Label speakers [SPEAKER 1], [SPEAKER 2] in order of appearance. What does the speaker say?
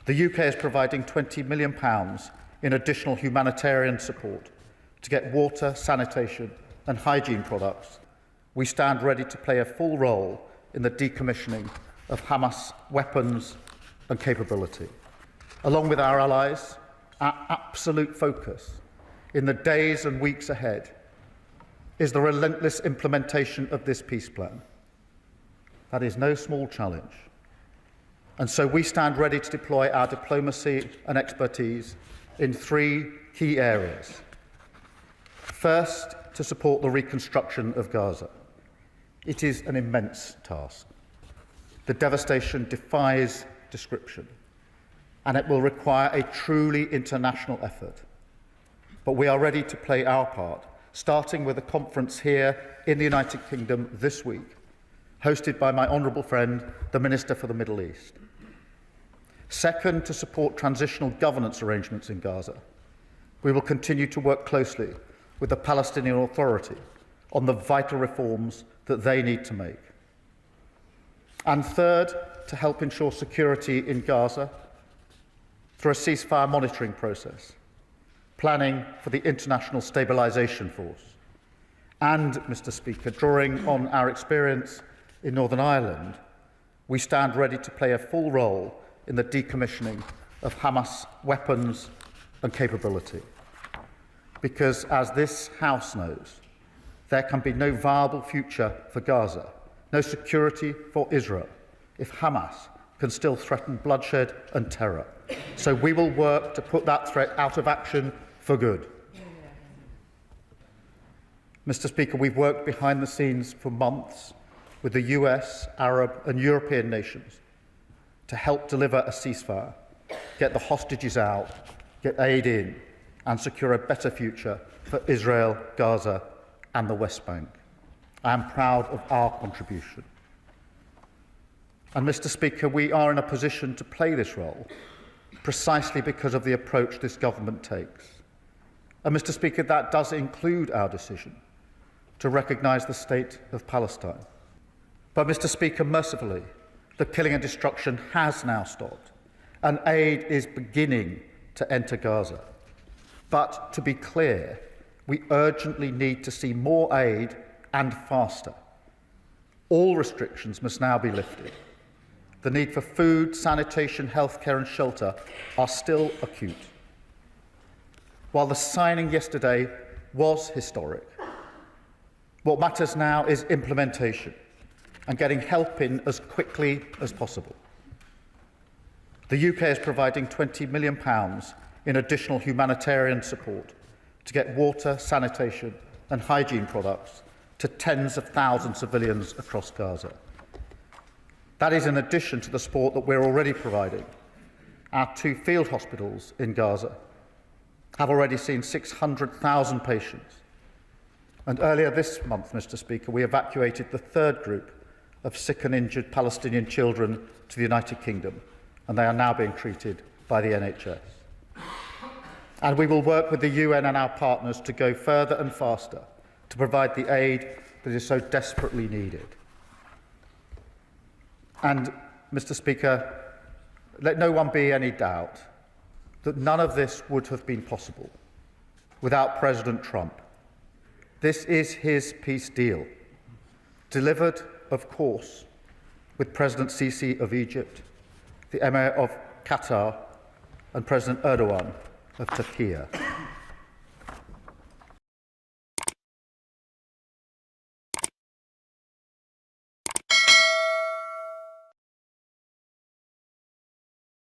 [SPEAKER 1] The UK is providing £20 million in additional humanitarian support to get water, sanitation and hygiene products. We stand ready to play a full role in the decommissioning of Hamas weapons and capability. Along with our allies, our absolute focus in the days and weeks ahead is the relentless implementation of this peace plan. That is no small challenge. And so we stand ready to deploy our diplomacy and expertise in three key areas. First, to support the reconstruction of Gaza. It is an immense task. The devastation defies description, and it will require a truly international effort. But we are ready to play our part, starting with a conference here in the United Kingdom this week, hosted by my honourable friend, the Minister for the Middle East. Second, to support transitional governance arrangements in Gaza. We will continue to work closely with the Palestinian Authority on the vital reforms that they need to make. And third, to help ensure security in Gaza through a ceasefire monitoring process, planning for the International Stabilisation Force. And, Mr. Speaker, drawing on our experience in Northern Ireland, we stand ready to play a full role in the decommissioning of Hamas weapons and capability. Because, as this House knows, there can be no viable future for Gaza, no security for Israel, if Hamas can still threaten bloodshed and terror. So we will work to put that threat out of action for good. Mr. Speaker, we've worked behind the scenes for months with the US, Arab and European nations to help deliver a ceasefire, get the hostages out, get aid in and secure a better future for Israel, Gaza and the West Bank. I am proud of our contribution. And, Mr. Speaker, we are in a position to play this role precisely because of the approach this government takes. And, Mr. Speaker, that does include our decision to recognise the State of Palestine. But, Mr. Speaker, mercifully, the killing and destruction has now stopped, and aid is beginning to enter Gaza. But, to be clear, we urgently need to see more aid and faster. All restrictions must now be lifted. The need for food, sanitation, healthcare and shelter are still acute. While the signing yesterday was historic, what matters now is implementation and getting help in as quickly as possible. The UK is providing £20 million in additional humanitarian support to get water, sanitation and hygiene products to tens of thousands of civilians across Gaza. That is in addition to the support that we're already providing. Our 2 field hospitals in Gaza have already seen 600,000 patients. And earlier this month, Mr. Speaker, we evacuated the 3rd group of sick and injured Palestinian children to the United Kingdom, and they are now being treated by the NHS. And we will work with the UN and our partners to go further and faster to provide the aid that is so desperately needed. And, Mr. Speaker, let no one be any doubt that none of this would have been possible without President Trump. This is his peace deal, delivered, of course, with President Sisi of Egypt, the Emir of Qatar, and President Erdogan of Turkey.